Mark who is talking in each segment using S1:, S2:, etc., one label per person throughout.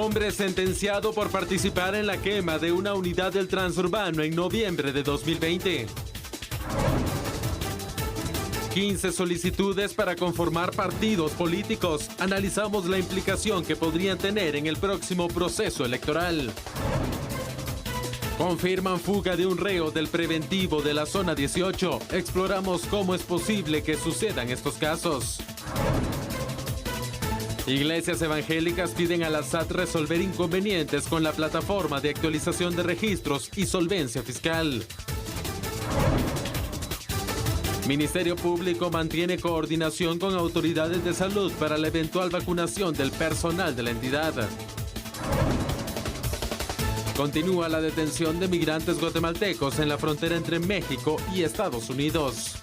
S1: Hombre sentenciado por participar en la quema de una unidad del Transurbano en noviembre de 2020. 15 solicitudes para conformar partidos políticos. Analizamos la implicación que podrían tener en el próximo proceso electoral. Confirman fuga de un reo del preventivo de la zona 18. Exploramos cómo es posible que sucedan estos casos. Iglesias evangélicas piden a la SAT resolver inconvenientes con la plataforma de actualización de registros y solvencia fiscal. Ministerio Público mantiene coordinación con autoridades de salud para la eventual vacunación del personal de la entidad. Continúa la detención de migrantes guatemaltecos en la frontera entre México y Estados Unidos.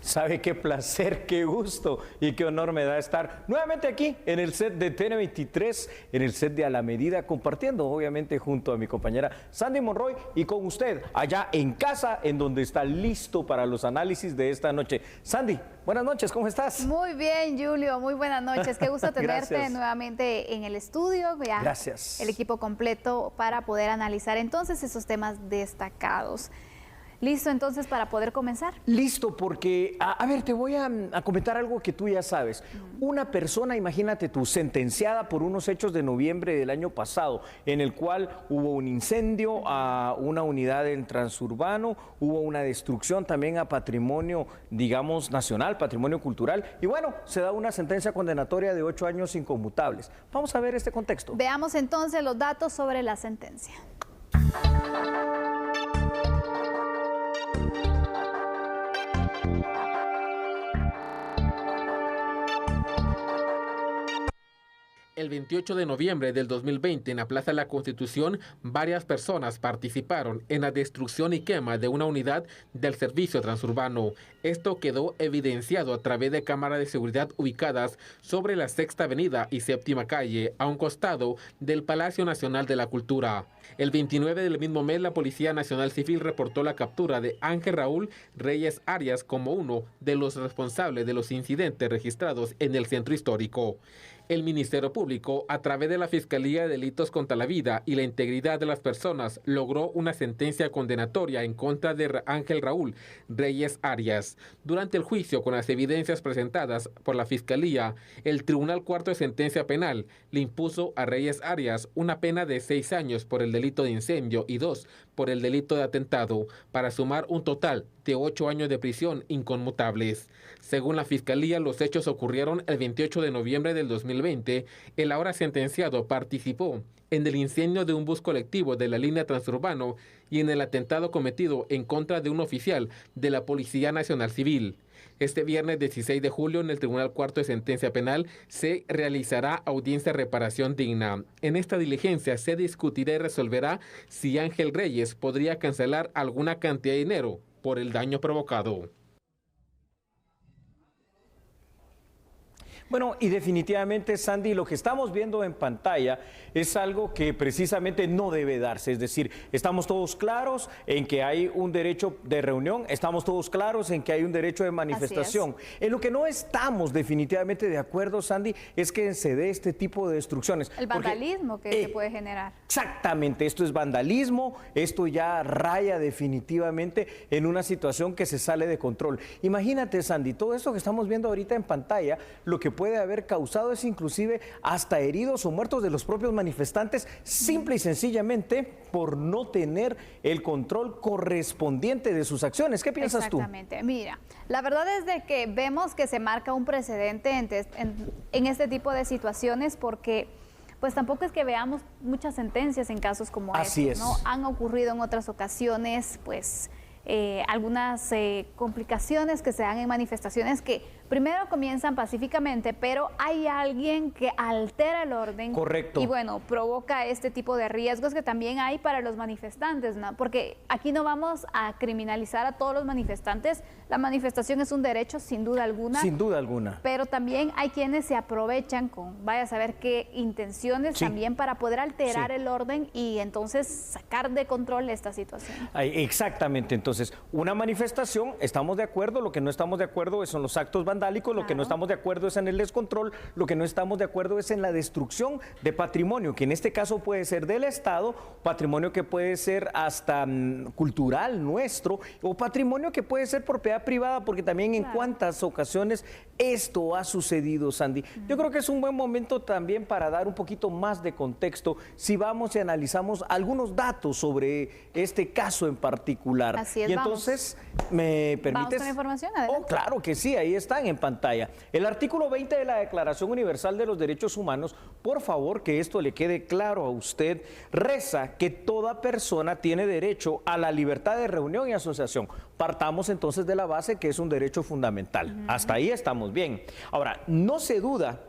S2: ¿Sabe qué placer, qué gusto y qué honor me da estar nuevamente aquí en el set de TN23, en el set de A la Medida, compartiendo obviamente junto a mi compañera Sandy Monroy y con usted allá en casa, en donde está listo para los análisis de esta noche. Sandy, buenas noches, ¿cómo estás?
S3: Muy bien, Julio, muy buenas noches. Qué gusto tenerte
S2: Gracias.
S3: Nuevamente en el estudio. Ya
S2: Gracias.
S3: el equipo completo para poder analizar entonces esos temas destacados. ¿Listo entonces para poder comenzar?
S2: Listo, porque, a ver, te voy a comentar algo que tú ya sabes. Una persona, imagínate tú, sentenciada por unos hechos de noviembre del año pasado, en el cual hubo un incendio a una unidad del Transurbano, hubo una destrucción también a patrimonio, digamos, nacional, patrimonio cultural, y bueno, se da una sentencia condenatoria de 8 años inconmutables. Vamos a ver este contexto.
S3: Veamos entonces los datos sobre la sentencia.
S4: El 28 de noviembre del 2020, en la Plaza de la Constitución, varias personas participaron en la destrucción y quema de una unidad del servicio transurbano. Esto quedó evidenciado a través de cámaras de seguridad ubicadas sobre la Sexta Avenida y Séptima Calle, a un costado del Palacio Nacional de la Cultura. El 29 del mismo mes, la Policía Nacional Civil reportó la captura de Ángel Raúl Reyes Arias como uno de los responsables de los incidentes registrados en el centro histórico. El Ministerio Público, a través de la Fiscalía de Delitos contra la Vida y la Integridad de las Personas, logró una sentencia condenatoria en contra de Ángel Raúl Reyes Arias. Durante el juicio, con las evidencias presentadas por la Fiscalía, el Tribunal Cuarto de Sentencia Penal le impuso a Reyes Arias una pena de 6 años por el delito de incendio y 2 por el delito de atentado, para sumar un total de 8 años de prisión inconmutables. Según la Fiscalía, los hechos ocurrieron el 28 de noviembre del 2020. El ahora sentenciado participó en el incendio de un bus colectivo de la línea Transurbano y en el atentado cometido en contra de un oficial de la Policía Nacional Civil. Este viernes 16 de julio, en el Tribunal Cuarto de Sentencia Penal, se realizará audiencia de reparación digna. En esta diligencia se discutirá y resolverá si Ángel Reyes podría cancelar alguna cantidad de dinero por el daño provocado.
S2: Bueno, y definitivamente, Sandy, lo que estamos viendo en pantalla es algo que precisamente no debe darse. Es decir, estamos todos claros en que hay un derecho de reunión, estamos todos claros en que hay un derecho de manifestación. En lo que no estamos definitivamente de acuerdo, Sandy, es que se dé este tipo de destrucciones.
S3: El vandalismo que se puede generar.
S2: Exactamente, esto es vandalismo, esto ya raya definitivamente en una situación que se sale de control. Imagínate, Sandy, todo esto que estamos viendo ahorita en pantalla, lo que puede haber causado es inclusive hasta heridos o muertos de los propios manifestantes, simple y sencillamente por no tener el control correspondiente de sus acciones. ¿Qué piensas tú?
S3: Exactamente. Mira, la verdad es de que vemos que se marca un precedente en este tipo de situaciones, porque pues tampoco es que veamos muchas sentencias en casos como
S2: Así
S3: estos, ¿no? Han ocurrido en otras ocasiones, pues algunas complicaciones que se dan en manifestaciones que primero comienzan pacíficamente, pero hay alguien que altera el orden.
S2: Correcto.
S3: Y bueno, provoca este tipo de riesgos que también hay para los manifestantes, ¿no? Porque aquí no vamos a criminalizar a todos los manifestantes. La manifestación es un derecho, sin duda alguna.
S2: Sin duda alguna.
S3: Pero también hay quienes se aprovechan con, vaya a saber qué intenciones también para poder alterar el orden y entonces sacar de control esta situación.
S2: Exactamente, entonces, una manifestación, estamos de acuerdo, lo que no estamos de acuerdo son los actos vandálicos, lo que no estamos de acuerdo es en el descontrol, lo que no estamos de acuerdo es en la destrucción de patrimonio, que en este caso puede ser del Estado, patrimonio que puede ser hasta cultural nuestro, o patrimonio que puede ser propiedad privada, porque también en cuántas ocasiones esto ha sucedido, Sandy. Yo creo que es un buen momento también para dar un poquito más de contexto si vamos y analizamos algunos datos sobre este caso en particular.
S3: Así es,
S2: y entonces, ¿me permites?
S3: ¿Vamos con la información? Adelante.
S2: Oh, claro que sí, ahí están en pantalla. El artículo 20 de la Declaración Universal de los Derechos Humanos, por favor que esto le quede claro a usted, reza que toda persona tiene derecho a la libertad de reunión y asociación. Partamos entonces de la base que es un derecho fundamental. Hasta ahí estamos bien. Ahora, no se duda,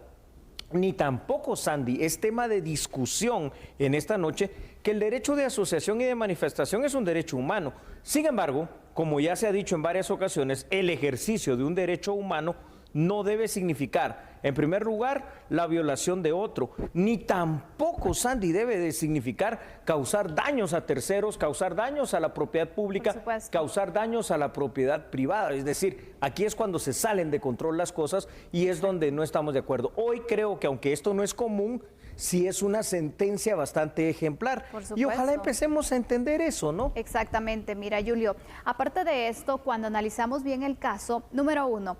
S2: ni tampoco, Sandy, es tema de discusión en esta noche, que el derecho de asociación y de manifestación es un derecho humano. Sin embargo, como ya se ha dicho en varias ocasiones, el ejercicio de un derecho humano no debe significar, en primer lugar, la violación de otro, ni tampoco, Sandy, debe de significar causar daños a terceros, causar daños a la propiedad pública, causar daños a la propiedad privada. Es decir, aquí es cuando se salen de control las cosas y es donde no estamos de acuerdo. Hoy creo que aunque esto no es común, sí es una sentencia bastante ejemplar. Y ojalá empecemos a entender eso, ¿no?
S3: Exactamente. Mira, Julio, aparte de esto, cuando analizamos bien el caso, número uno,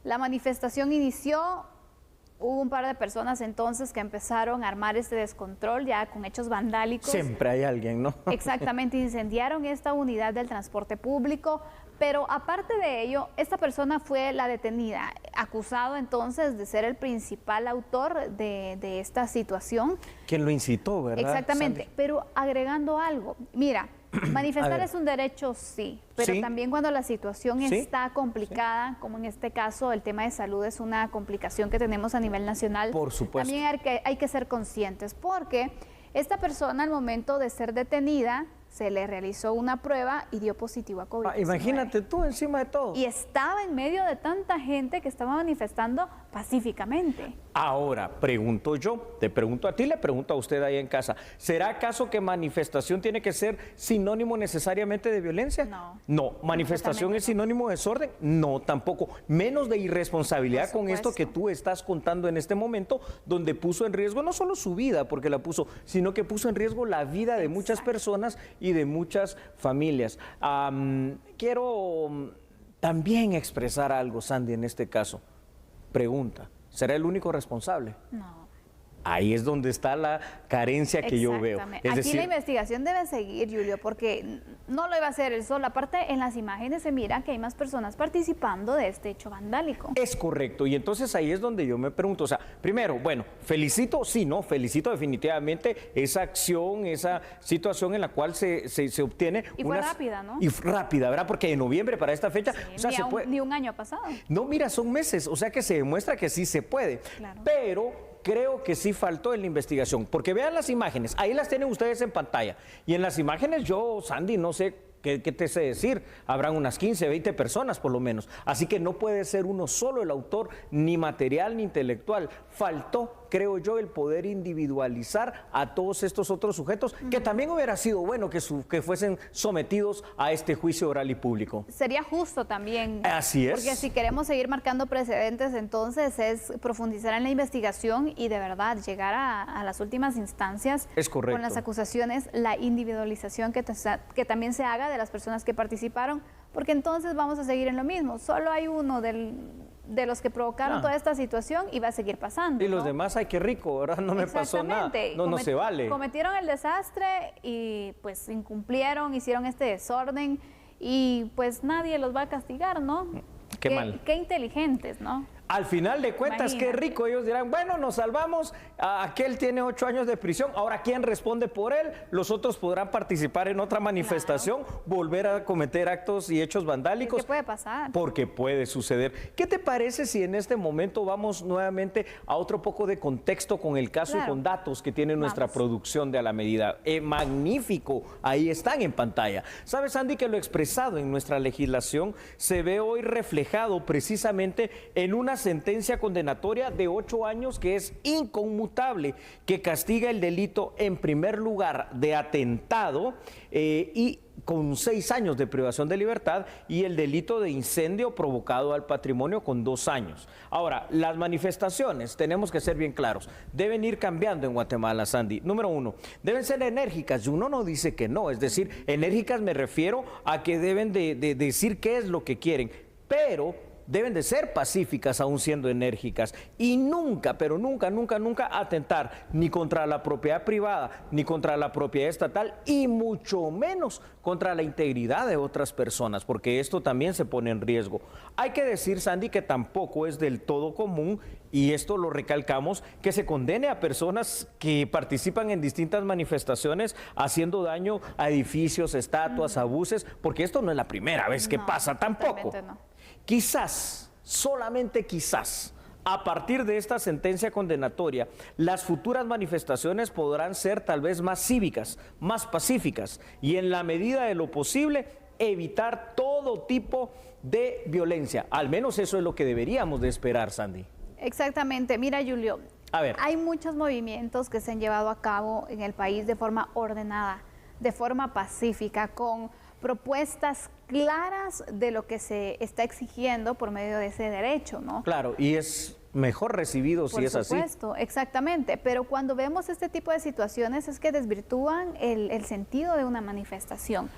S3: la manifestación inició, hubo un par de personas entonces que empezaron a armar este descontrol ya con hechos vandálicos.
S2: Siempre hay alguien, ¿no?
S3: Exactamente, incendiaron esta unidad del transporte público, pero aparte de ello, esta persona fue la detenida, acusado entonces de ser el principal autor de esta situación.
S2: Quien lo incitó, ¿verdad?
S3: Exactamente,
S2: Sandy?
S3: pero agregando algo, mira, manifestar es un derecho, sí, pero también cuando la situación está complicada, como en este caso el tema de salud es una complicación que tenemos a nivel nacional.
S2: Por supuesto.
S3: También hay que ser conscientes, porque esta persona al momento de ser detenida se le realizó una prueba y dio positivo a COVID-19.
S2: Imagínate tú encima de todo.
S3: Y estaba en medio de tanta gente que estaba manifestando pacíficamente.
S2: Ahora, pregunto yo, te pregunto a ti, le pregunto a usted ahí en casa, ¿será acaso que manifestación tiene que ser sinónimo necesariamente de violencia?
S3: No.
S2: No. ¿Manifestación es sinónimo de desorden? No, tampoco. Menos de irresponsabilidad con esto que tú estás contando en este momento, donde puso en riesgo no solo su vida, porque la puso, sino que puso en riesgo la vida de muchas personas y de muchas familias. Quiero también expresar algo, Sandy, en este caso. Pregunta, ¿será el único responsable?
S3: No.
S2: Ahí es donde está la carencia que yo veo. Es
S3: Aquí
S2: decir,
S3: la investigación debe seguir, Julio, porque no lo iba a hacer él solo. Aparte, en las imágenes se mira que hay más personas participando de este hecho vandálico.
S2: es correcto, y entonces ahí es donde yo me pregunto, o sea, primero, bueno, felicito, sí, no, felicito definitivamente esa acción, esa situación en la cual se obtiene.
S3: Y fue rápida, ¿no?
S2: Y rápida, ¿verdad? Porque en noviembre para esta fecha, o sea,
S3: Ni un año ha pasado.
S2: No, mira, son meses, o sea que se demuestra que sí se puede, pero creo que sí faltó en la investigación, porque vean las imágenes, ahí las tienen ustedes en pantalla, y en las imágenes yo, Sandy, no sé ¿qué te sé decir? Habrán unas 15, 20 personas por lo menos, así que no puede ser uno solo el autor, ni material ni intelectual. Faltó, creo yo, el poder individualizar a todos estos otros sujetos, que también hubiera sido bueno que fuesen sometidos a este juicio oral y público.
S3: Sería justo también.
S2: Así es.
S3: Porque si queremos seguir marcando precedentes, entonces es profundizar en la investigación y de verdad llegar a las últimas instancias.
S2: Es correcto.
S3: Con las acusaciones, la individualización que también se haga de las personas que participaron, porque entonces vamos a seguir en lo mismo. Solo hay uno de los que provocaron toda esta situación y va a seguir pasando.
S2: Y los demás, ay, qué rico, ¿verdad? No me pasó nada. No se vale.
S3: Cometieron el desastre y pues incumplieron, hicieron este desorden y pues nadie los va a castigar, ¿no?
S2: Qué mal.
S3: Qué inteligentes, ¿no?
S2: Al final de cuentas, qué rico. Ellos dirán, bueno, nos salvamos, aquel tiene 8 años de prisión, ahora ¿quién responde por él? Los otros podrán participar en otra manifestación, volver a cometer actos y hechos vandálicos.
S3: ¿Qué puede pasar?
S2: Porque puede suceder. ¿Qué te parece si en este momento vamos nuevamente a otro poco de contexto con el caso y con datos que tiene nuestra producción de A la Medida? Magnífico, ahí están en pantalla. ¿Sabes, Andy, que lo expresado en nuestra legislación se ve hoy reflejado precisamente en una sentencia condenatoria de 8 años que es inconmutable, que castiga el delito en primer lugar de atentado y con 6 años de privación de libertad, y el delito de incendio provocado al patrimonio con 2 años. Ahora, las manifestaciones, tenemos que ser bien claros, deben ir cambiando en Guatemala, Sandy. Número 1, deben ser enérgicas, y uno no dice que no, es decir, enérgicas me refiero a que deben de decir qué es lo que quieren, pero deben de ser pacíficas aún siendo enérgicas, y nunca, pero nunca, nunca, nunca atentar ni contra la propiedad privada, ni contra la propiedad estatal, y mucho menos contra la integridad de otras personas, porque esto también se pone en riesgo. Hay que decir, Sandy, que tampoco es del todo común, y esto lo recalcamos, que se condene a personas que participan en distintas manifestaciones haciendo daño a edificios, estatuas, a buses, porque esto no es la primera vez que pasa tampoco. No. Quizás, solamente quizás, a partir de esta sentencia condenatoria, las futuras manifestaciones podrán ser tal vez más cívicas, más pacíficas, y en la medida de lo posible evitar todo tipo de violencia. Al menos eso es lo que deberíamos de esperar, Sandy.
S3: Exactamente. Mira, Julio, hay muchos movimientos que se han llevado a cabo en el país de forma ordenada, de forma pacífica, con propuestas claras de lo que se está exigiendo por medio de ese derecho, ¿no? Claro,
S2: y es mejor recibido si es así.
S3: Por supuesto, exactamente, pero cuando vemos este tipo de situaciones es que desvirtúan el sentido de una manifestación.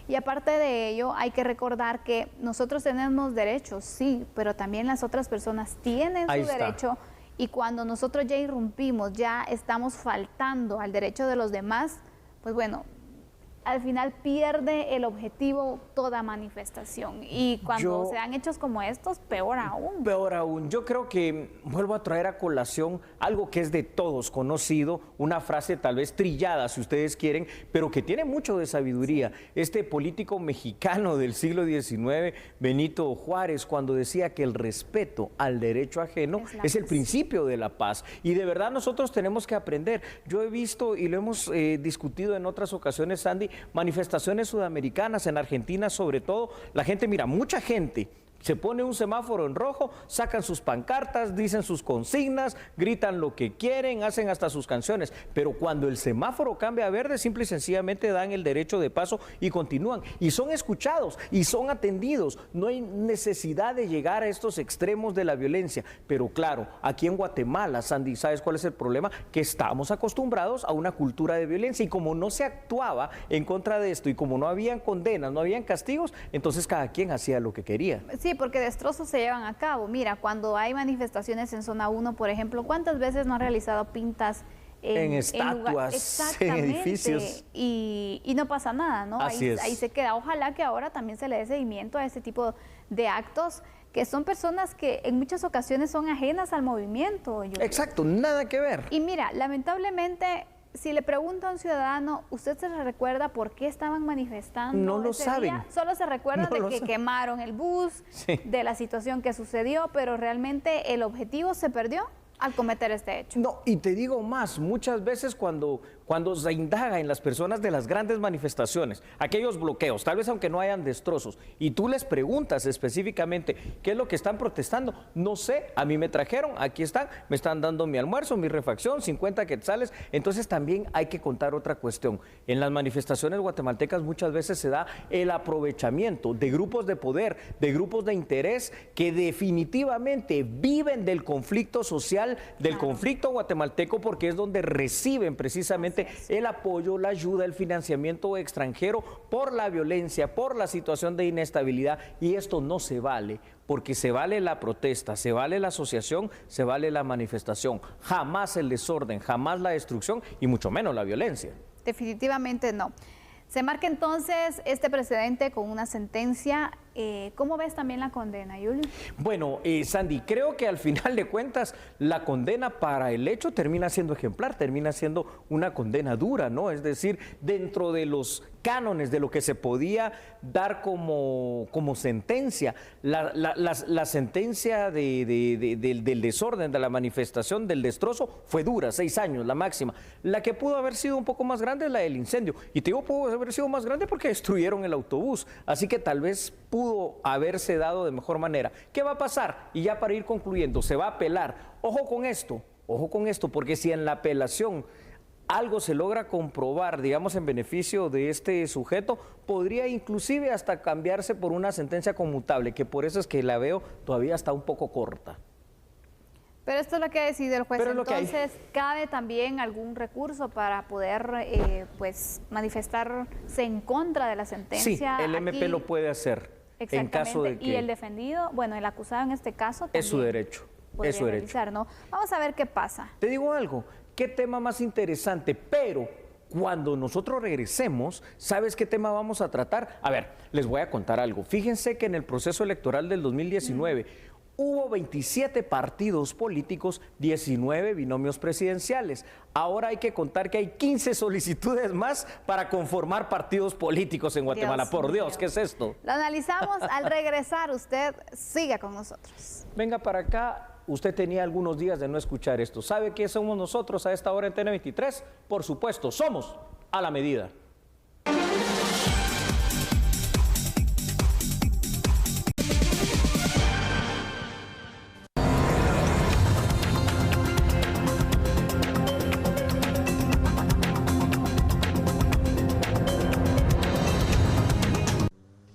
S3: Y aparte de ello, hay que recordar que nosotros tenemos derechos, sí, pero también las otras personas tienen su derecho, y cuando nosotros ya irrumpimos, ya estamos faltando al derecho de los demás, pues bueno, al final pierde el objetivo toda manifestación, y cuando se dan hechos como estos, peor aún.
S2: Peor aún. Yo creo que vuelvo a traer a colación algo que es de todos conocido, una frase tal vez trillada si ustedes quieren, pero que tiene mucho de sabiduría. Este político mexicano del siglo XIX, Benito Juárez, cuando decía que el respeto al derecho ajeno es el principio de la paz, y de verdad nosotros tenemos que aprender. Yo he visto, y lo hemos discutido en otras ocasiones, Sandy, manifestaciones sudamericanas, en Argentina sobre todo, la gente, mira, mucha gente se pone un semáforo en rojo, sacan sus pancartas, dicen sus consignas, gritan lo que quieren, hacen hasta sus canciones, pero cuando el semáforo cambia a verde, simple y sencillamente dan el derecho de paso y continúan, y son escuchados y son atendidos. No hay necesidad de llegar a estos extremos de la violencia, pero claro, aquí en Guatemala, Sandy, ¿sabes cuál es el problema? Que estamos acostumbrados a una cultura de violencia, y como no se actuaba en contra de esto, y como no habían condenas, no habían castigos, entonces cada quien hacía lo que quería.
S3: Sí, porque destrozos se llevan a cabo. Mira, cuando hay manifestaciones en zona 1, por ejemplo, ¿cuántas veces no han realizado pintas
S2: en estatuas, en edificios?
S3: Y no pasa nada, ¿no? Ahí se queda. Ojalá que ahora también se le dé seguimiento a este tipo de actos, que son personas que en muchas ocasiones son ajenas al movimiento.
S2: Exacto, nada que ver.
S3: Y mira, lamentablemente, si le pregunto a un ciudadano, ¿usted se recuerda por qué estaban manifestando?
S2: No lo saben.
S3: Solo se recuerda de que quemaron el bus, de la situación que sucedió, pero realmente el objetivo se perdió al cometer este hecho.
S2: No, y te digo más, muchas veces cuando se indaga en las personas de las grandes manifestaciones, aquellos bloqueos, tal vez aunque no hayan destrozos, y tú les preguntas específicamente qué es lo que están protestando, no sé, a mí me trajeron, aquí están, me están dando mi almuerzo, mi refacción, 50 quetzales. Entonces también hay que contar otra cuestión. En las manifestaciones guatemaltecas muchas veces se da el aprovechamiento de grupos de poder, de grupos de interés que definitivamente viven del conflicto social, del conflicto guatemalteco, porque es donde reciben precisamente el apoyo, la ayuda, el financiamiento extranjero por la violencia, por la situación de inestabilidad, y esto no se vale, porque se vale la protesta, se vale la asociación, se vale la manifestación, jamás el desorden, jamás la destrucción y mucho menos la violencia.
S3: Definitivamente no. Se marca entonces este precedente con una sentencia ¿Cómo ves también la condena, Julio?
S2: Bueno, Sandy, creo que al final de cuentas la condena para el hecho termina siendo ejemplar, termina siendo una condena dura, ¿no? Es decir, dentro de los cánones de lo que se podía dar como sentencia, la sentencia del desorden, de la manifestación, del destrozo, fue dura, 6 años, la máxima. La que pudo haber sido un poco más grande es la del incendio. Y te digo, pudo haber sido más grande porque destruyeron el autobús. Así que tal vez pudo haberse dado de mejor manera. ¿Qué va a pasar? Y ya para ir concluyendo, se va a apelar. Ojo con esto, porque si en la apelación algo se logra comprobar, digamos, en beneficio de este sujeto, podría inclusive hasta cambiarse por una sentencia conmutable, que por eso es que la veo todavía está un poco corta.
S3: Pero esto es lo que ha decidido el juez. Entonces, ¿cabe también algún recurso para poder pues manifestarse en contra de la sentencia?
S2: Sí, el MP lo puede hacer. En caso de que...
S3: Y el defendido, bueno, el acusado en este caso también
S2: es su derecho. Es su derecho.
S3: ¿No? Vamos a ver qué pasa.
S2: Te digo algo, qué tema más interesante, pero cuando nosotros regresemos, ¿sabes qué tema vamos a tratar? A ver, les voy a contar algo. Fíjense que en el proceso electoral del 2019 hubo 27 partidos políticos, 19 binomios presidenciales. Ahora hay que contar que hay 15 solicitudes más para conformar partidos políticos en Guatemala. Por Dios, ¿qué es esto?
S3: Lo analizamos al regresar. Usted siga con nosotros.
S2: Venga para acá. Usted tenía algunos días de no escuchar esto. ¿Sabe qué somos nosotros a esta hora en TN23? Por supuesto, somos a la medida.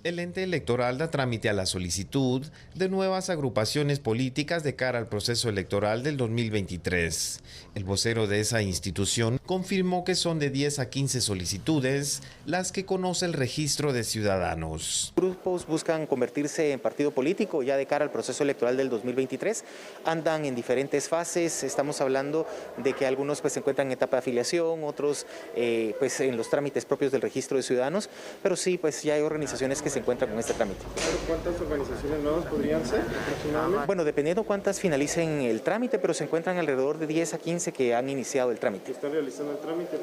S5: El ente electoral da trámite a la solicitud de nuevas agrupaciones políticas de cara al proceso electoral del 2023. El vocero de esa institución confirmó que son de 10 a 15 solicitudes las que conoce el registro de ciudadanos.
S6: Grupos buscan convertirse en partido político ya de cara al proceso electoral del 2023. Andan en diferentes fases. Estamos hablando de que algunos pues se encuentran en etapa de afiliación, otros pues en los trámites propios del registro de ciudadanos, pero sí pues ya hay organizaciones que se encuentran con este trámite.
S7: ¿Pero cuántas organizaciones nuevas podrían ser aproximadamente?
S6: Bueno, dependiendo cuántas finalicen el trámite, pero se encuentran alrededor de 10 a 15 que han iniciado el trámite.
S7: ¿Están realizando el trámite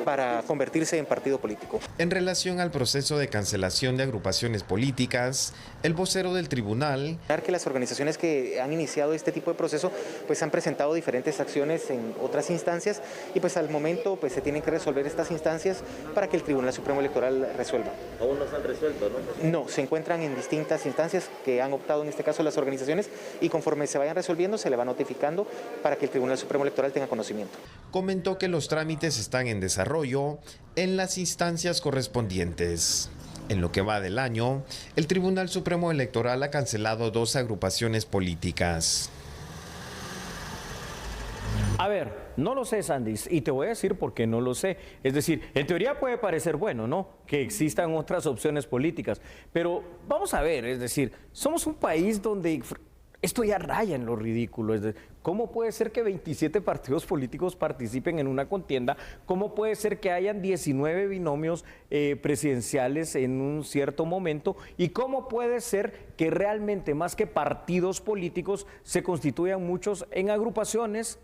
S6: para convertirse en partido político?
S5: En relación al proceso de cancelación de agrupaciones políticas, el vocero del tribunal...
S6: Que las organizaciones que han iniciado este tipo de proceso pues han presentado diferentes acciones en otras instancias y pues al momento pues se tienen que resolver estas instancias para que el Tribunal Supremo Electoral resuelva.
S8: ¿Aún no se han resuelto, no?
S6: No, se encuentran en distintas instancias que han optado en este caso las organizaciones y conforme se vayan resolviendo se le va notificando para que el Tribunal Supremo Electoral tenga conocimiento.
S5: Comentó que los trámites están en desarrollo en las instancias correspondientes. En lo que va del año, el Tribunal Supremo Electoral ha cancelado 2 agrupaciones políticas.
S2: A ver, no lo sé, Sandy, y te voy a decir por qué no lo sé. Es decir, en teoría puede parecer bueno, ¿no?, que existan otras opciones políticas, pero vamos a ver, es decir, somos un país donde esto ya raya en lo ridículo. Es decir, ¿cómo puede ser que 27 partidos políticos participen en una contienda? ¿Cómo puede ser que hayan 19 binomios presidenciales en un cierto momento? ¿Y cómo puede ser que realmente más que partidos políticos se constituyan muchos en agrupaciones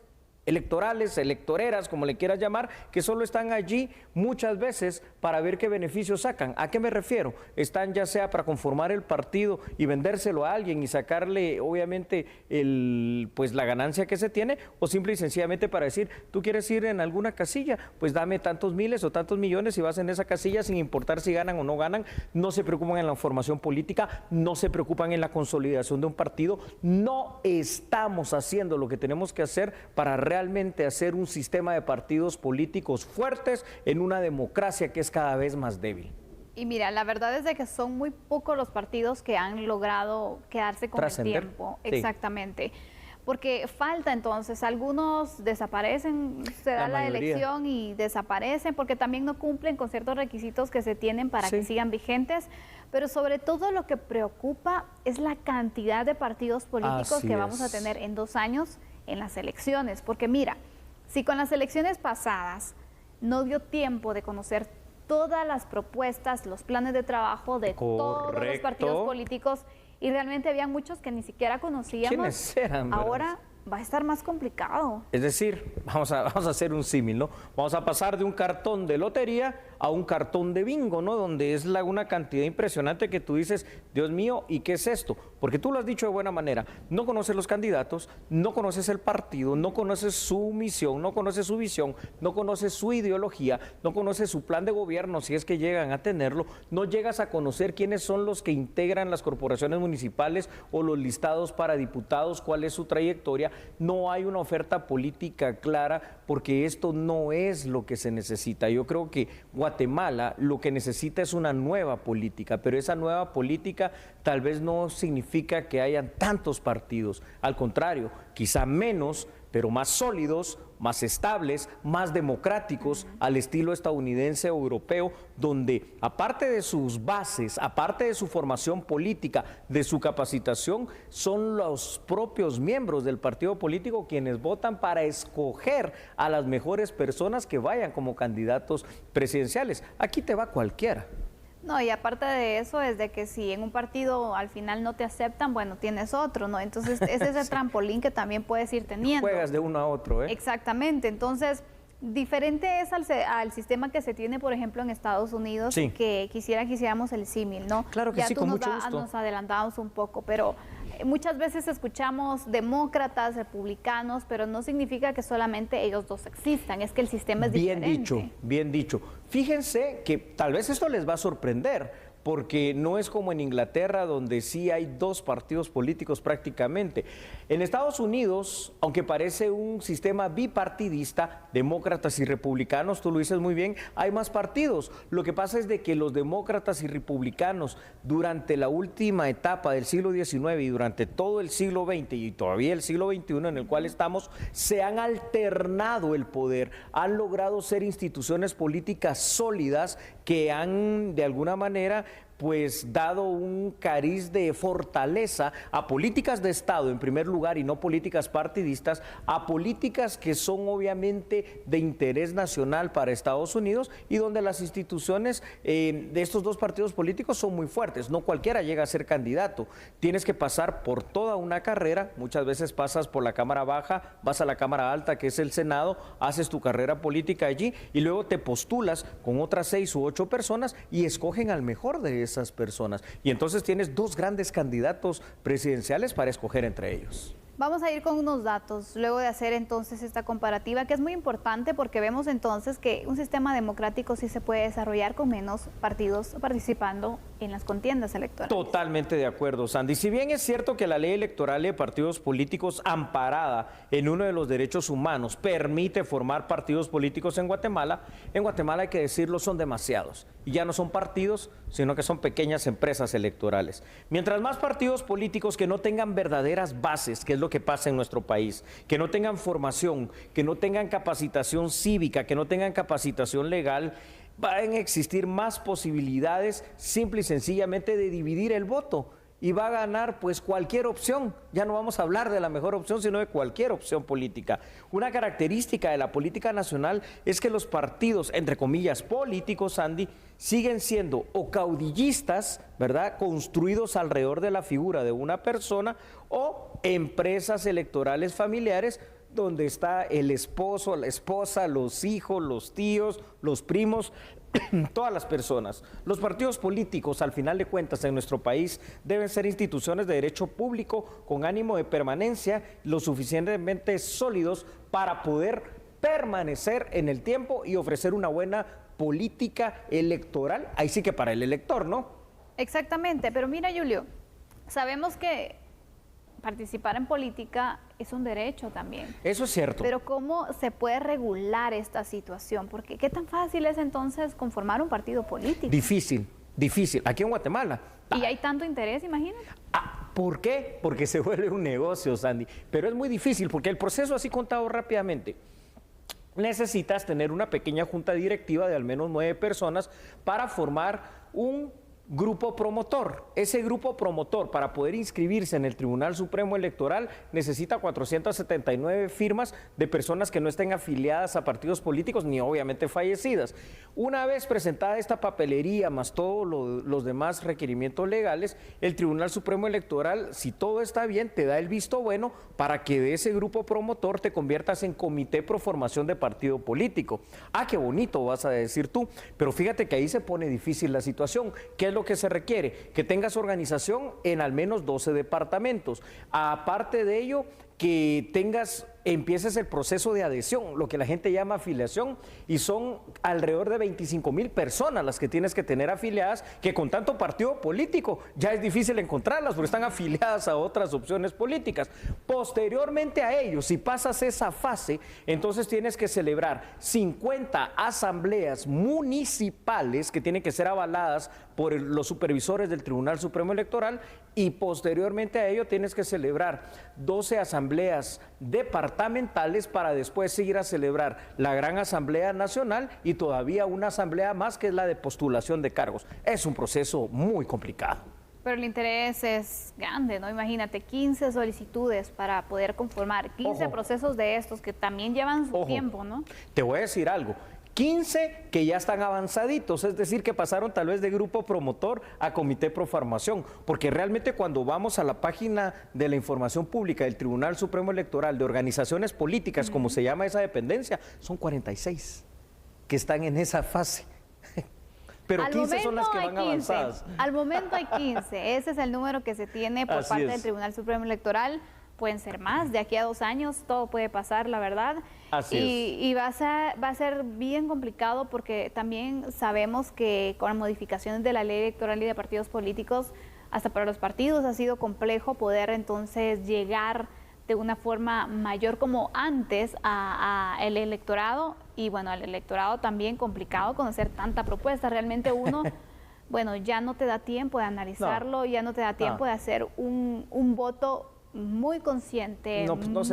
S2: electorales, electoreras, como le quieras llamar, que solo están allí muchas veces para ver qué beneficios sacan? ¿A qué me refiero? Están ya sea para conformar el partido y vendérselo a alguien y sacarle obviamente pues la ganancia que se tiene, o simple y sencillamente para decir, tú quieres ir en alguna casilla, pues dame tantos miles o tantos millones y vas en esa casilla sin importar si ganan o no ganan. No se preocupan en la formación política, no se preocupan en la consolidación de un partido. No estamos haciendo lo que tenemos que hacer para realmente hacer un sistema de partidos políticos fuertes en una democracia que es cada vez más débil.
S3: Y mira, la verdad es de que son muy pocos los partidos que han logrado quedarse con el tiempo. Sí. Exactamente. Porque falta entonces, algunos desaparecen, se da la elección y desaparecen porque también no cumplen con ciertos requisitos que se tienen para que sigan vigentes, pero sobre todo lo que preocupa es la cantidad de partidos políticos que vamos a tener en 2 años en las elecciones, porque mira, si con las elecciones pasadas no dio tiempo de conocer todas las propuestas, los planes de trabajo de todos los partidos políticos y realmente había muchos que ni siquiera conocíamos.
S2: ¿Quiénes eran?
S3: Ahora va a estar más complicado.
S2: Es decir, vamos a hacer un símil, ¿no? Vamos a pasar de un cartón de lotería a un cartón de bingo, ¿no? Donde es una cantidad impresionante que tú dices, Dios mío, ¿y qué es esto? Porque tú lo has dicho de buena manera, no conoces los candidatos, no conoces el partido, no conoces su misión, no conoces su visión, no conoces su ideología, no conoces su plan de gobierno, si es que llegan a tenerlo, no llegas a conocer quiénes son los que integran las corporaciones municipales o los listados para diputados, cuál es su trayectoria. No hay una oferta política clara porque esto no es lo que se necesita. Yo creo que Guatemala lo que necesita es una nueva política, pero esa nueva política tal vez no significa que hayan tantos partidos. Al contrario, quizá menos, pero más sólidos, más estables, más democráticos, al estilo estadounidense o europeo, donde aparte de sus bases, aparte de su formación política, de su capacitación, son los propios miembros del partido político quienes votan para escoger a las mejores personas que vayan como candidatos presidenciales. Aquí te va cualquiera.
S3: No, y aparte de eso, es de que si en un partido al final no te aceptan, bueno, tienes otro, ¿no? Entonces, ese es el trampolín que también puedes ir teniendo.
S2: Juegas de uno a otro, ¿eh?
S3: Exactamente. Entonces, diferente es al sistema que se tiene, por ejemplo, en Estados Unidos,
S2: sí,
S3: que quisiéramos el símil, ¿no?
S2: Claro que
S3: ya
S2: sí, con mucho gusto.
S3: Nos adelantamos un poco, pero muchas veces escuchamos demócratas, republicanos, pero no significa que solamente ellos dos existan, es que el sistema es diferente.
S2: Bien dicho, bien dicho. Fíjense que tal vez esto les va a sorprender, porque no es como en Inglaterra, donde sí hay dos partidos políticos prácticamente. En Estados Unidos, aunque parece un sistema bipartidista, demócratas y republicanos, tú lo dices muy bien, hay más partidos. Lo que pasa es de que los demócratas y republicanos durante la última etapa del siglo XIX y durante todo el siglo XX y todavía el siglo XXI en el cual estamos, se han alternado el poder, han logrado ser instituciones políticas sólidas que han de alguna manera pues dado un cariz de fortaleza a políticas de Estado en primer lugar y no políticas partidistas, a políticas que son obviamente de interés nacional para Estados Unidos y donde las instituciones de estos dos partidos políticos son muy fuertes. No cualquiera llega a ser candidato, tienes que pasar por toda una carrera, muchas veces pasas por la Cámara Baja, vas a la Cámara Alta que es el Senado, haces tu carrera política allí y luego te postulas con otras 6 u 8 personas y escogen al mejor de esas personas. Y entonces tienes dos grandes candidatos presidenciales para escoger entre ellos.
S3: Vamos a ir con unos datos, luego de hacer entonces esta comparativa, que es muy importante porque vemos entonces que un sistema democrático sí se puede desarrollar con menos partidos participando en las contiendas electorales.
S2: Totalmente de acuerdo, Sandy. Si bien es cierto que la ley electoral de partidos políticos amparada en uno de los derechos humanos permite formar partidos políticos en Guatemala hay que decirlo, son demasiados. Y ya no son partidos, sino que son pequeñas empresas electorales. Mientras más partidos políticos que no tengan verdaderas bases, que es lo que pasa en nuestro país, que no tengan formación, que no tengan capacitación cívica, que no tengan capacitación legal, van a existir más posibilidades simple y sencillamente de dividir el voto. Y va a ganar pues cualquier opción. Ya no vamos a hablar de la mejor opción, sino de cualquier opción política. Una característica de la política nacional es que los partidos, entre comillas, políticos, Sandy, siguen siendo o caudillistas, ¿verdad?, construidos alrededor de la figura de una persona, o empresas electorales familiares donde está el esposo, la esposa, los hijos, los tíos, los primos, todas las personas. Los partidos políticos, al final de cuentas, en nuestro país deben ser instituciones de derecho público con ánimo de permanencia, lo suficientemente sólidos para poder permanecer en el tiempo y ofrecer una buena política electoral, ahí sí que para el elector, ¿no?
S3: Exactamente, pero mira, Julio, sabemos que participar en política es un derecho también.
S2: Eso es cierto.
S3: Pero ¿cómo se puede regular esta situación? Porque ¿qué tan fácil es entonces conformar un partido político?
S2: Difícil, difícil. Aquí en Guatemala.
S3: Y hay tanto interés, imagínate.
S2: ¿Por qué? Porque se vuelve un negocio, Sandy. Pero es muy difícil porque el proceso, así contado rápidamente, necesitas tener una pequeña junta directiva de al menos 9 personas para formar un grupo promotor. Ese grupo promotor, para poder inscribirse en el Tribunal Supremo Electoral, necesita 479 firmas de personas que no estén afiliadas a partidos políticos ni obviamente fallecidas. Una vez presentada esta papelería más todos los demás requerimientos legales, el Tribunal Supremo Electoral, si todo está bien, te da el visto bueno para que de ese grupo promotor te conviertas en comité pro formación de partido político. Ah, qué bonito, vas a decir tú, pero fíjate que ahí se pone difícil la situación. ¿Qué es lo que se requiere? Que tengas organización en al menos 12 departamentos. Aparte de ello, que empieces el proceso de adhesión, lo que la gente llama afiliación, y son alrededor de 25,000 personas las que tienes que tener afiliadas, que con tanto partido político ya es difícil encontrarlas porque están afiliadas a otras opciones políticas. Posteriormente a ello, si pasas esa fase, entonces tienes que celebrar 50 asambleas municipales que tienen que ser avaladas por los supervisores del Tribunal Supremo Electoral, y posteriormente a ello tienes que celebrar 12 asambleas departamentales para después seguir a celebrar la gran Asamblea Nacional y todavía una asamblea más, que es la de postulación de cargos. Es un proceso muy complicado.
S3: Pero el interés es grande, ¿no? Imagínate, 15 solicitudes para poder conformar, 15 procesos de estos que también llevan su tiempo, ¿no?
S2: Te voy a decir algo. 15 que ya están avanzaditos, es decir, que pasaron tal vez de grupo promotor a comité pro formación, porque realmente cuando vamos a la página de la información pública del Tribunal Supremo Electoral de organizaciones políticas, como se llama esa dependencia, son 46 que están en esa fase. Pero 15 son las que van avanzadas.
S3: Al momento hay 15, ese es el número que se tiene por parte del Tribunal Supremo Electoral. Pueden ser más, de aquí a 2 años todo puede pasar, la verdad. Y va a ser bien complicado, porque también sabemos que con las modificaciones de la ley electoral y de partidos políticos, hasta para los partidos ha sido complejo poder entonces llegar de una forma mayor como antes a el electorado, y bueno, al electorado también complicado conocer tanta propuesta. Realmente uno, bueno, ya no te da tiempo de analizarlo, ya no te da tiempo de hacer un voto muy consciente,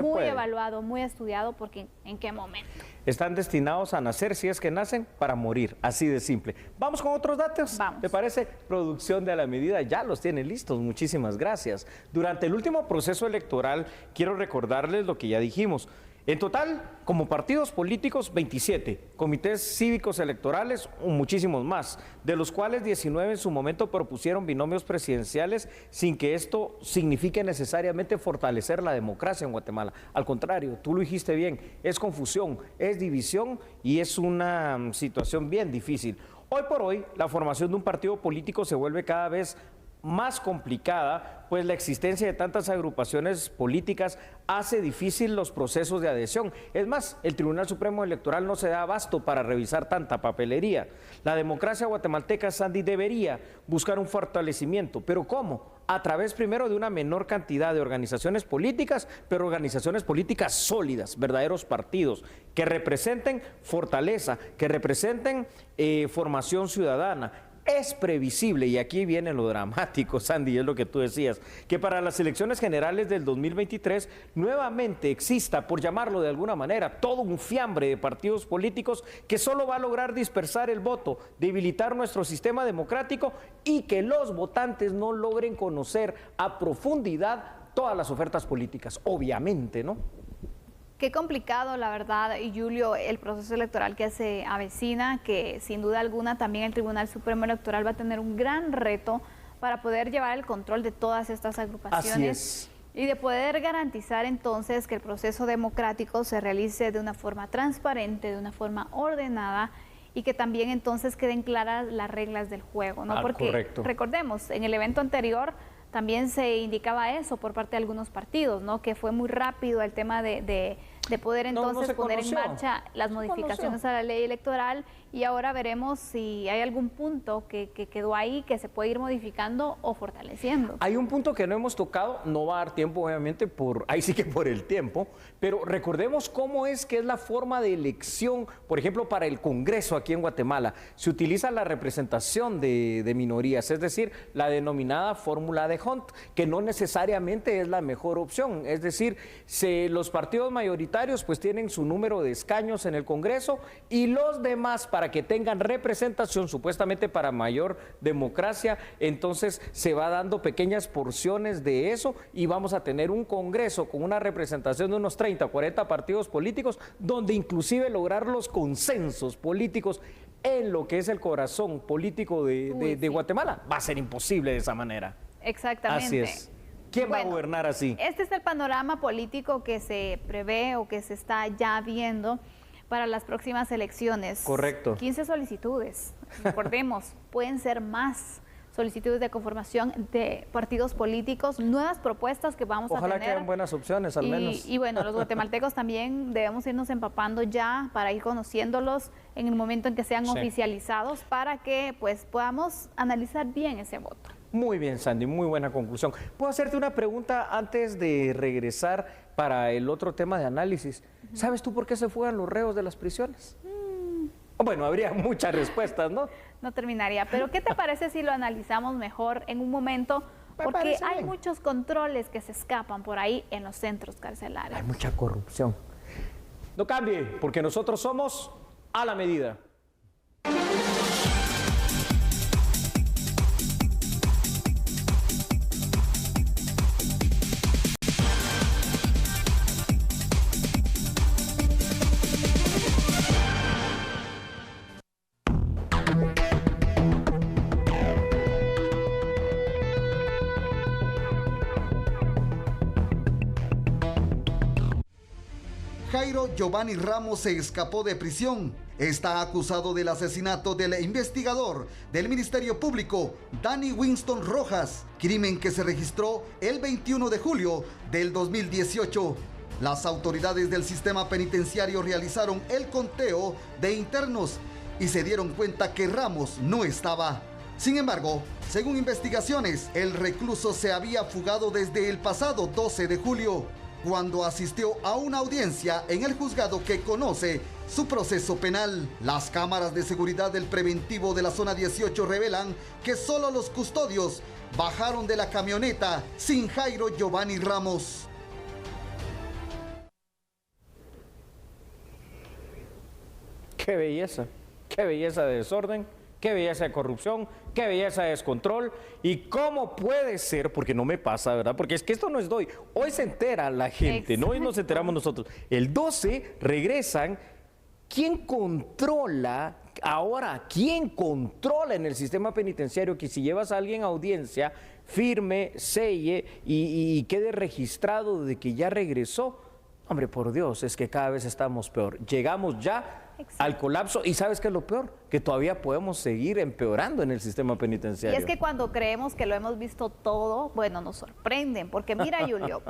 S3: muy evaluado, muy estudiado, porque ¿en qué momento?
S2: Están destinados a nacer, si es que nacen, para morir, así de simple. Vamos con otros datos.
S3: Vamos.
S2: ¿Te parece? Producción de A la Medida ya los tiene listos, muchísimas gracias. Durante el último proceso electoral, quiero recordarles lo que ya dijimos. En total, como partidos políticos, 27, comités cívicos electorales, muchísimos más, de los cuales 19 en su momento propusieron binomios presidenciales sin que esto signifique necesariamente fortalecer la democracia en Guatemala. Al contrario, tú lo dijiste bien, es confusión, es división y es una situación bien difícil. Hoy por hoy, la formación de un partido político se vuelve cada vez más complicada, pues la existencia de tantas agrupaciones políticas hace difícil los procesos de adhesión. Es más, el Tribunal Supremo Electoral no se da abasto para revisar tanta papelería. La democracia guatemalteca, Sandy, debería buscar un fortalecimiento, pero ¿cómo? A través primero de una menor cantidad de organizaciones políticas, pero organizaciones políticas sólidas, verdaderos partidos, que representen fortaleza, que representen formación ciudadana. Es previsible, y aquí viene lo dramático, Sandy, es lo que tú decías, que para las elecciones generales del 2023 nuevamente exista, por llamarlo de alguna manera, todo un fiambre de partidos políticos que solo va a lograr dispersar el voto, debilitar nuestro sistema democrático y que los votantes no logren conocer a profundidad todas las ofertas políticas, obviamente, ¿no?
S3: Qué complicado, la verdad, y Julio, el proceso electoral que se avecina, que sin duda alguna también el Tribunal Supremo Electoral va a tener un gran reto para poder llevar el control de todas estas agrupaciones.
S2: Así es.
S3: Y de poder garantizar entonces que el proceso democrático se realice de una forma transparente, de una forma ordenada, y que también entonces queden claras las reglas del juego, ¿no? Porque
S2: correcto.
S3: Recordemos, en el evento anterior también se indicaba eso por parte de algunos partidos, ¿no? Que fue muy rápido el tema de poder entonces poner en marcha las modificaciones a la ley electoral, y ahora veremos si hay algún punto que quedó ahí que se puede ir modificando o fortaleciendo.
S2: Hay un punto que no hemos tocado, no va a dar tiempo obviamente, ahí sí que por el tiempo, pero recordemos cómo es que es la forma de elección, por ejemplo, para el Congreso aquí en Guatemala. Se utiliza la representación de minorías, es decir, la denominada fórmula de Hunt, que no necesariamente es la mejor opción, es decir, los partidos mayoritarios parlamentarios pues tienen su número de escaños en el Congreso y los demás para que tengan representación, supuestamente para mayor democracia, entonces se va dando pequeñas porciones de eso y vamos a tener un Congreso con una representación de unos 30 o 40 partidos políticos, donde inclusive lograr los consensos políticos en lo que es el corazón político de Guatemala va a ser imposible de esa manera.
S3: Exactamente.
S2: Así es. ¿Quién va a gobernar así?
S3: Este es el panorama político que se prevé o que se está ya viendo para las próximas elecciones.
S2: Correcto.
S3: 15 solicitudes, recordemos, pueden ser más solicitudes de conformación de partidos políticos, nuevas propuestas que vamos a tener.
S2: Ojalá que hayan buenas opciones, al menos.
S3: Y bueno, los guatemaltecos también debemos irnos empapando ya para ir conociéndolos en el momento en que sean oficializados, para que pues podamos analizar bien ese voto.
S2: Muy bien, Sandy, muy buena conclusión. ¿Puedo hacerte una pregunta antes de regresar para el otro tema de análisis? ¿Sabes tú por qué se fugan los reos de las prisiones? Bueno, habría muchas respuestas, ¿no?
S3: No terminaría, pero ¿qué te parece si lo analizamos mejor en un momento? Porque hay muchos controles que se escapan por ahí en los centros carcelarios.
S2: Hay mucha corrupción. No cambie, porque nosotros somos a la medida.
S9: Jairo Giovanni Ramos se escapó de prisión. Está acusado del asesinato del investigador del Ministerio Público, Danny Winston Rojas, crimen que se registró el 21 de julio del 2018. Las autoridades del sistema penitenciario realizaron el conteo de internos y se dieron cuenta que Ramos no estaba. Sin embargo, según investigaciones, el recluso se había fugado desde el pasado 12 de julio, cuando asistió a una audiencia en el juzgado que conoce su proceso penal. Las cámaras de seguridad del preventivo de la zona 18 revelan que solo los custodios bajaron de la camioneta sin Jairo Giovanni Ramos.
S2: Qué belleza de desorden, qué belleza de corrupción, qué belleza de descontrol. ¿Y cómo puede ser? Porque no me pasa, ¿verdad? Porque es que esto no es de hoy. Hoy se entera la gente, ¿no? Hoy nos enteramos nosotros. El 12 regresan. ¿Quién controla ahora? ¿Quién controla en el sistema penitenciario que si llevas a alguien a audiencia, firme, selle y quede registrado de que ya regresó? Hombre, por Dios, es que cada vez estamos peor. Llegamos ya al colapso y ¿sabes qué es lo peor? Que todavía podemos seguir empeorando en el sistema penitenciario.
S3: Y es que cuando creemos que lo hemos visto todo, bueno, nos sorprenden, porque mira, Julio,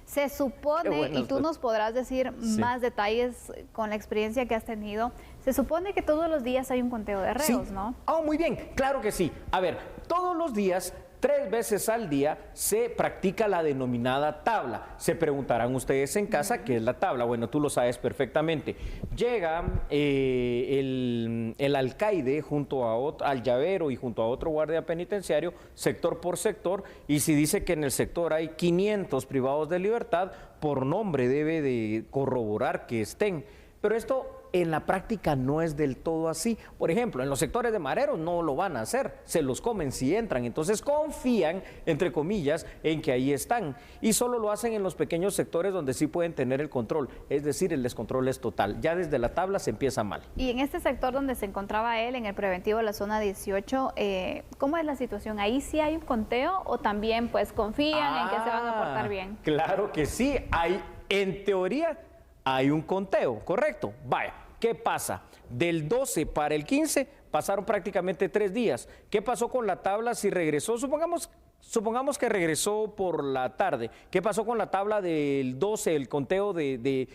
S3: se supone, y tú nos podrás decir más detalles con la experiencia que has tenido, se supone que todos los días hay un conteo de reos, ¿no?
S2: Oh, muy bien, claro que sí. A ver, todos los días, 3 veces al día, se practica la denominada tabla. Se preguntarán ustedes en casa qué es la tabla. Bueno, tú lo sabes perfectamente. Llega el alcaide junto al llavero y junto a otro guardia penitenciario, sector por sector, y si dice que en el sector hay 500 privados de libertad, por nombre debe de corroborar que estén. Pero esto en la práctica no es del todo así. Por ejemplo, en los sectores de mareros no lo van a hacer, se los comen si entran, entonces confían, entre comillas, en que ahí están, y solo lo hacen en los pequeños sectores donde sí pueden tener el control, es decir, el descontrol es total, ya desde la tabla se empieza mal.
S3: Y en este sector donde se encontraba él, en el preventivo de la zona 18, ¿cómo es la situación? ¿Ahí sí hay un conteo o también pues confían en que se van a portar bien?
S2: Claro que sí, hay, en teoría, hay un conteo, ¿correcto? Vaya, ¿qué pasa? Del 12 para el 15 pasaron prácticamente 3 días. ¿Qué pasó con la tabla si regresó? Supongamos que regresó por la tarde. ¿Qué pasó con la tabla del 12, el conteo de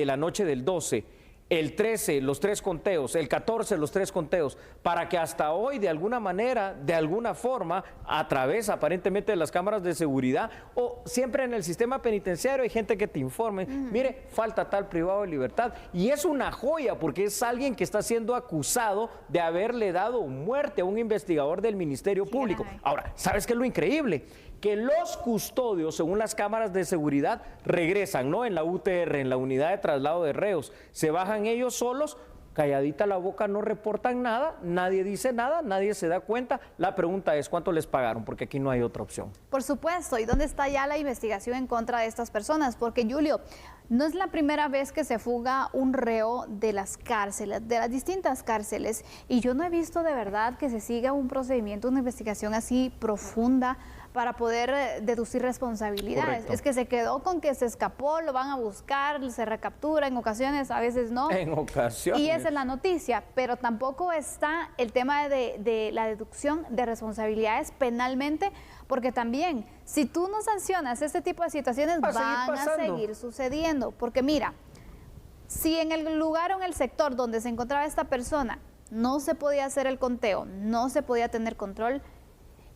S2: la noche del 12? El 13, los 3 conteos, el 14, los 3 conteos, para que hasta hoy, de alguna manera, de alguna forma, a través aparentemente de las cámaras de seguridad, o siempre en el sistema penitenciario hay gente que te informe, mire, falta tal privado de libertad, y es una joya, porque es alguien que está siendo acusado de haberle dado muerte a un investigador del Ministerio Público. Ahora, ¿sabes qué es lo increíble? que los custodios, según las cámaras de seguridad, regresan, ¿no? En la UTR, en la unidad de traslado de reos, se bajan ellos solos, calladita la boca, no reportan nada, nadie dice nada, nadie se da cuenta. La pregunta es, ¿cuánto les pagaron? Porque aquí no hay otra opción.
S3: Por supuesto, ¿y dónde está ya la investigación en contra de estas personas? Porque, Julio, no es la primera vez que se fuga un reo de las cárceles, de las distintas cárceles, y yo no he visto de verdad que se siga un procedimiento, una investigación así profunda para poder deducir responsabilidades.
S2: Correcto.
S3: Es que se quedó con que se escapó, lo van a buscar, se recaptura en ocasiones, a veces no.
S2: En ocasiones.
S3: Y esa es la noticia, pero tampoco está el tema de la deducción de responsabilidades penalmente, porque también, si tú no sancionas este tipo de situaciones, van a seguir sucediendo. Porque mira, si en el lugar o en el sector donde se encontraba esta persona no se podía hacer el conteo, no se podía tener control,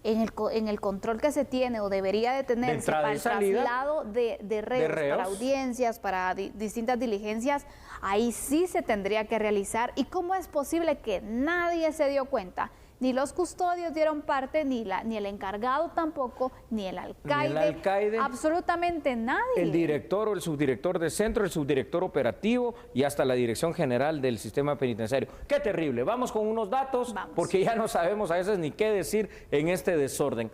S3: en el control que se tiene o debería de tenerse para el traslado de reos, para audiencias, para distintas diligencias, ahí sí se tendría que realizar. ¿Y cómo es posible que nadie se dio cuenta? Ni los custodios dieron parte, ni el encargado tampoco, ni el alcaide, absolutamente nadie.
S2: El director o el subdirector de centro, el subdirector operativo y hasta la dirección general del sistema penitenciario. ¡Qué terrible! Vamos con unos datos, porque ya no sabemos a veces ni qué decir en este desorden.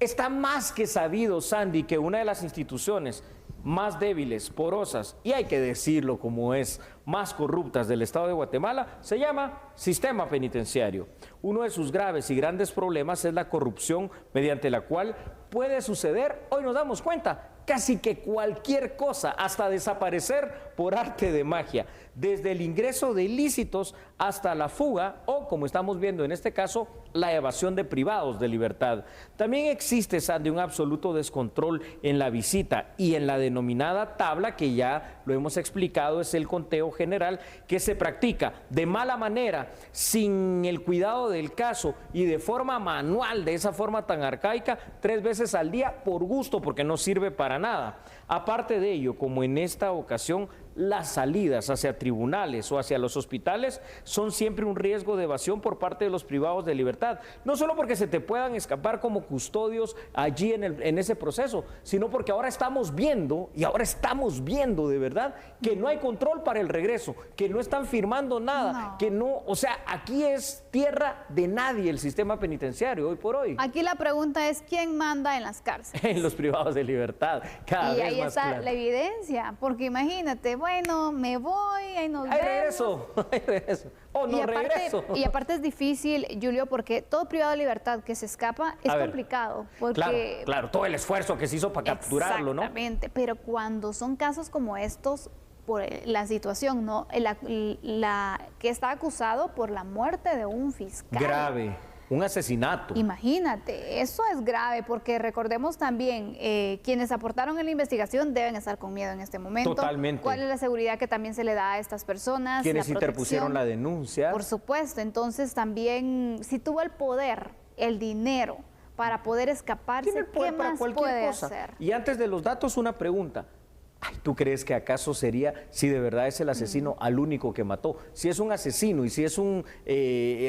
S2: Está más que sabido, Sandy, que una de las instituciones más débiles, porosas, y hay que decirlo como es, más corruptas del Estado de Guatemala, se llama sistema penitenciario. Uno de sus graves y grandes problemas es la corrupción, mediante la cual puede suceder, hoy nos damos cuenta, casi que cualquier cosa, hasta desaparecer por arte de magia, desde el ingreso de ilícitos hasta la fuga o, como estamos viendo en este caso, la evasión de privados de libertad. También existe, Sandy, un absoluto descontrol en la visita y en la denominada tabla, que ya lo hemos explicado, es el conteo general que se practica de mala manera, sin el cuidado del caso y de forma manual, de esa forma tan arcaica, 3 veces al día por gusto, porque no sirve para nada. Aparte de ello, como en esta ocasión, las salidas hacia tribunales o hacia los hospitales son siempre un riesgo de evasión por parte de los privados de libertad. No solo porque se te puedan escapar como custodios allí en ese proceso, sino porque ahora estamos viendo, y ahora estamos viendo de verdad, que no hay control para el regreso, que no están firmando nada, que no, o sea, aquí es tierra de nadie el sistema penitenciario hoy por hoy.
S3: Aquí la pregunta es, ¿quién manda en las cárceles?
S2: En los privados de libertad, cada vez más
S3: ahí está
S2: claro.
S3: La evidencia, porque imagínate, bueno, me voy, ahí nos vemos.
S2: Ahí regreso, o no regreso.
S3: Y aparte es difícil, Julio, porque todo privado de libertad que se escapa es complicado. Porque,
S2: claro, todo el esfuerzo que se hizo para capturarlo, ¿no?
S3: Exactamente, pero cuando son casos como estos, por la situación, ¿no? Que está acusado por la muerte de un fiscal.
S2: Grave. Un asesinato.
S3: Imagínate, eso es grave, porque recordemos también, quienes aportaron en la investigación deben estar con miedo en este momento.
S2: Totalmente.
S3: ¿Cuál es la seguridad que también se le da a estas personas?
S2: Quienes interpusieron la denuncia.
S3: Por supuesto, entonces también, si tuvo el poder, el dinero, para poder escaparse, ¿qué más puede hacer?
S2: Y antes de los datos, una pregunta. ¿Tú crees que acaso sería, si de verdad es el asesino, al único que mató? Si es un asesino y si es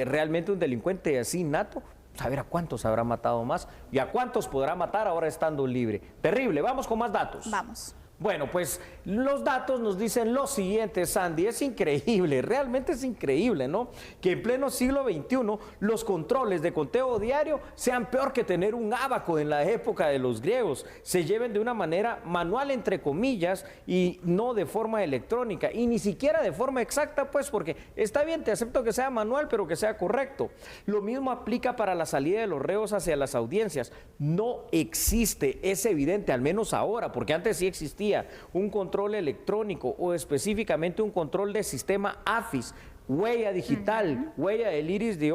S2: realmente un delincuente así nato, saber a cuántos habrá matado más y a cuántos podrá matar ahora estando libre. Terrible. Vamos con más datos.
S3: Vamos.
S2: Bueno, pues los datos nos dicen lo siguiente, Sandy, es increíble, realmente es increíble, ¿no? Que en pleno siglo XXI los controles de conteo diario sean peor que tener un ábaco en la época de los griegos, se lleven de una manera manual, entre comillas, y no de forma electrónica, y ni siquiera de forma exacta, pues, porque está bien, te acepto que sea manual, pero que sea correcto. Lo mismo aplica para la salida de los reos hacia las audiencias. No existe, es evidente, al menos ahora, porque antes sí existía un control electrónico o específicamente un control de sistema AFIS, huella digital, huella del iris del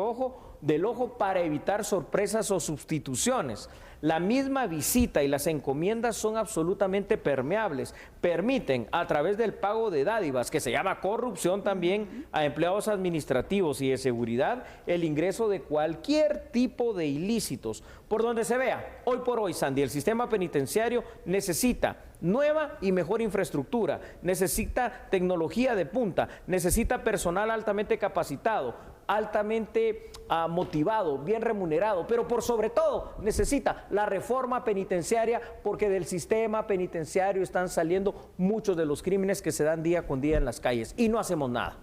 S2: ojo para evitar sorpresas o sustituciones. La misma visita y las encomiendas son absolutamente permeables, permiten a través del pago de dádivas, que se llama corrupción también, a empleados administrativos y de seguridad, el ingreso de cualquier tipo de ilícitos. Por donde se vea, hoy por hoy, Sandy, el sistema penitenciario necesita nueva y mejor infraestructura, necesita tecnología de punta, necesita personal altamente capacitado, altamente motivado, bien remunerado, pero por sobre todo necesita la reforma penitenciaria, porque del sistema penitenciario están saliendo muchos de los crímenes que se dan día con día en las calles y no hacemos nada.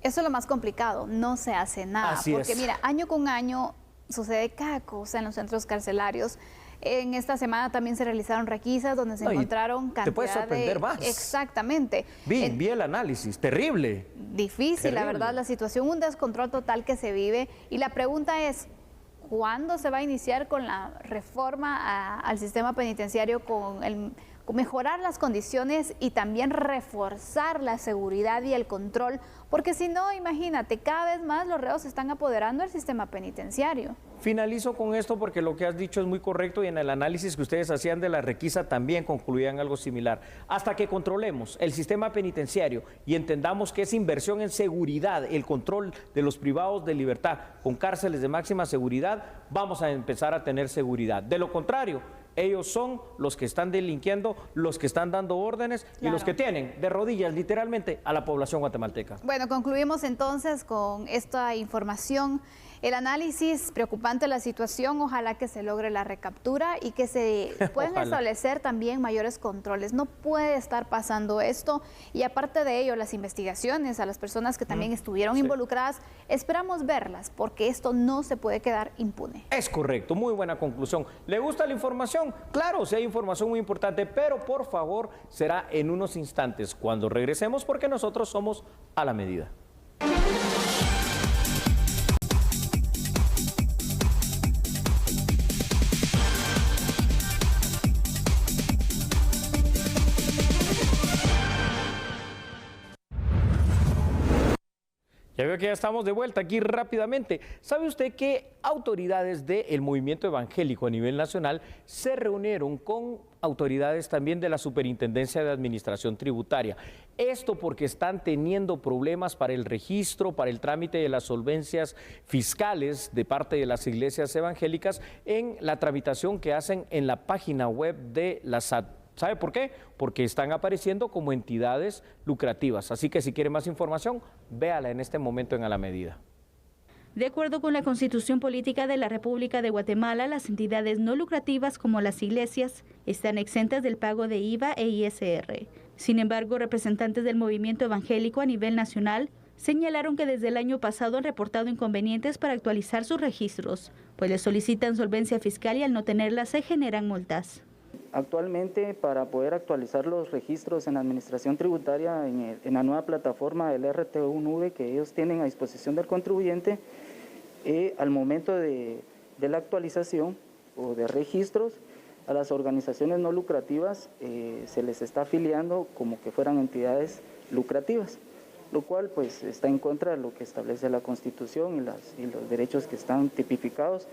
S3: Eso es lo más complicado, no se hace nada,
S2: Así
S3: porque
S2: es.
S3: mira, año con año sucede cada cosa en los centros carcelarios. En esta semana también se realizaron requisas donde se encontraron cantidad
S2: te puedes sorprender más.
S3: Exactamente.
S2: Vi el análisis, terrible.
S3: Difícil, la verdad, la situación, un descontrol total que se vive. Y la pregunta es, ¿cuándo se va a iniciar con la reforma al sistema penitenciario, con mejorar las condiciones y también reforzar la seguridad y el control? Porque si no, imagínate, cada vez más los reos se están apoderando del sistema penitenciario.
S2: Finalizo con esto porque lo que has dicho es muy correcto y en el análisis que ustedes hacían de la requisa también concluían algo similar. Hasta que controlemos el sistema penitenciario y entendamos que es inversión en seguridad, el control de los privados de libertad con cárceles de máxima seguridad, vamos a empezar a tener seguridad. De lo contrario, ellos son los que están delinquiendo, los que están dando órdenes y los que tienen de rodillas literalmente a la población guatemalteca.
S3: Bueno, concluimos entonces con esta información. El análisis preocupante de la situación, ojalá que se logre la recaptura y que se puedan establecer también mayores controles. No puede estar pasando esto y aparte de ello, las investigaciones a las personas que también estuvieron involucradas, esperamos verlas porque esto no se puede quedar impune.
S2: Es correcto, muy buena conclusión. ¿Le gusta la información? Claro, sí hay información muy importante, pero por favor será en unos instantes cuando regresemos porque nosotros somos a la medida. Ya veo que ya estamos de vuelta aquí rápidamente. ¿Sabe usted que autoridades del movimiento evangélico a nivel nacional se reunieron con autoridades también de la Superintendencia de Administración Tributaria? Esto porque están teniendo problemas para el registro, para el trámite de las solvencias fiscales de parte de las iglesias evangélicas en la tramitación que hacen en la página web de la SAT. ¿Sabe por qué? Porque están apareciendo como entidades lucrativas. Así que si quiere más información, véala en este momento en A la Medida.
S10: De acuerdo con la Constitución Política de la República de Guatemala, las entidades no lucrativas como las iglesias están exentas del pago de IVA e ISR. Sin embargo, representantes del movimiento evangélico a nivel nacional señalaron que desde el año pasado han reportado inconvenientes para actualizar sus registros, pues les solicitan solvencia fiscal y al no tenerla se generan multas.
S11: Actualmente, para poder actualizar los registros en la administración tributaria en la nueva plataforma del RTU Nube que ellos tienen a disposición del contribuyente, al momento de la actualización o de registros, a las organizaciones no lucrativas se les está afiliando como que fueran entidades lucrativas, lo cual pues está en contra de lo que establece la Constitución y los derechos que están tipificados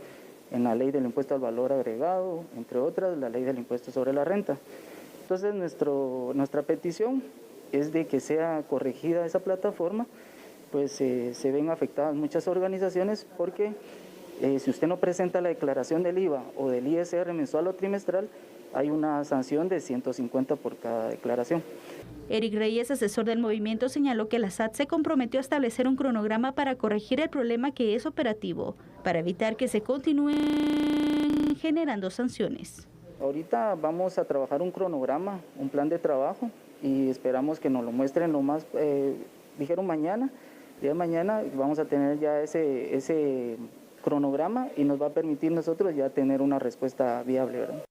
S11: en la ley del impuesto al valor agregado, entre otras, la ley del impuesto sobre la renta. Entonces, nuestra petición es de que sea corregida esa plataforma, pues se ven afectadas muchas organizaciones porque si usted no presenta la declaración del IVA o del ISR mensual o trimestral, hay una sanción de 150 por cada declaración.
S10: Eric Reyes, asesor del movimiento, señaló que la SAT se comprometió a establecer un cronograma para corregir el problema que es operativo, para evitar que se continúen generando sanciones.
S11: Ahorita vamos a trabajar un cronograma, un plan de trabajo, y esperamos que nos lo muestren lo más, dijeron mañana, día de mañana vamos a tener ya ese cronograma y nos va a permitir nosotros ya tener una respuesta viable, ¿verdad?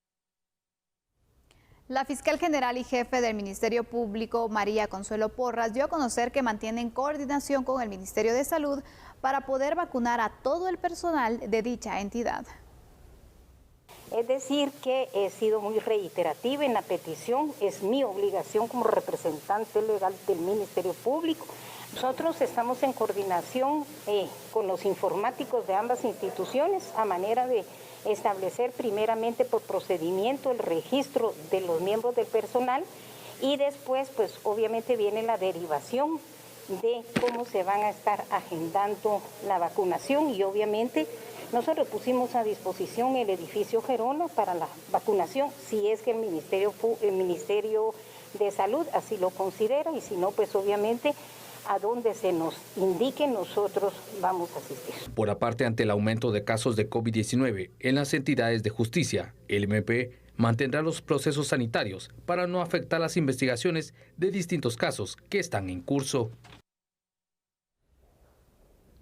S3: La fiscal general y jefe del Ministerio Público, María Consuelo Porras, dio a conocer que mantienen coordinación con el Ministerio de Salud para poder vacunar a todo el personal de dicha entidad.
S12: Es decir, que he sido muy reiterativa en la petición, es mi obligación como representante legal del Ministerio Público. Nosotros estamos en coordinación con los informáticos de ambas instituciones a manera de establecer primeramente por procedimiento el registro de los miembros del personal y después pues obviamente viene la derivación de cómo se van a estar agendando la vacunación y obviamente nosotros pusimos a disposición el edificio Gerona para la vacunación si es que el Ministerio de Salud así lo considera y si no pues obviamente a donde se nos indique, nosotros vamos a asistir.
S13: Por aparte, ante el aumento de casos de COVID-19 en las entidades de justicia, el MP mantendrá los procesos sanitarios para no afectar las investigaciones de distintos casos que están en curso.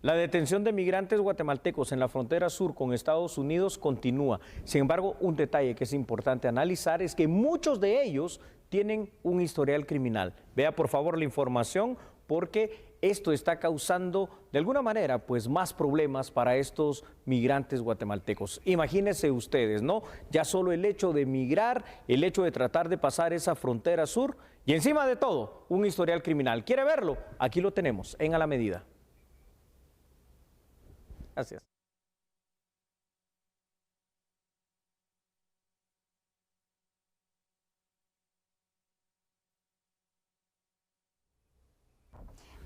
S2: La detención de migrantes guatemaltecos en la frontera sur con Estados Unidos continúa. Sin embargo, un detalle que es importante analizar es que muchos de ellos tienen un historial criminal. Vea por favor la información, porque esto está causando de alguna manera pues más problemas para estos migrantes guatemaltecos. Imagínense ustedes, ¿no? Ya solo el hecho de migrar, el hecho de tratar de pasar esa frontera sur y encima de todo un historial criminal. ¿Quiere verlo? Aquí lo tenemos en A la Medida. Gracias.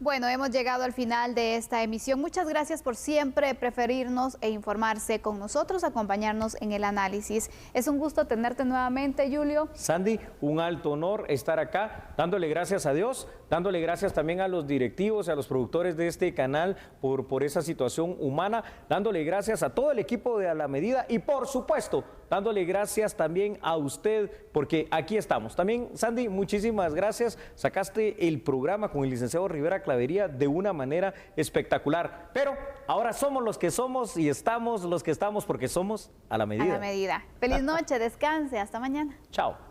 S3: Bueno, hemos llegado al final de esta emisión. Muchas gracias por siempre preferirnos e informarse con nosotros, acompañarnos en el análisis. Es un gusto tenerte nuevamente, Julio.
S2: Sandy, un alto honor estar acá, dándole gracias a Dios, dándole gracias también a los directivos, a los productores de este canal por esa situación humana, dándole gracias a todo el equipo de A la Medida y por supuesto, dándole gracias también a usted porque aquí estamos. También, Sandy, muchísimas gracias. Sacaste el programa con el licenciado Rivera Clavería de una manera espectacular. Pero ahora somos los que somos y estamos los que estamos porque somos A la Medida.
S3: A la Medida. Feliz noche, descanse, hasta mañana.
S2: Chao.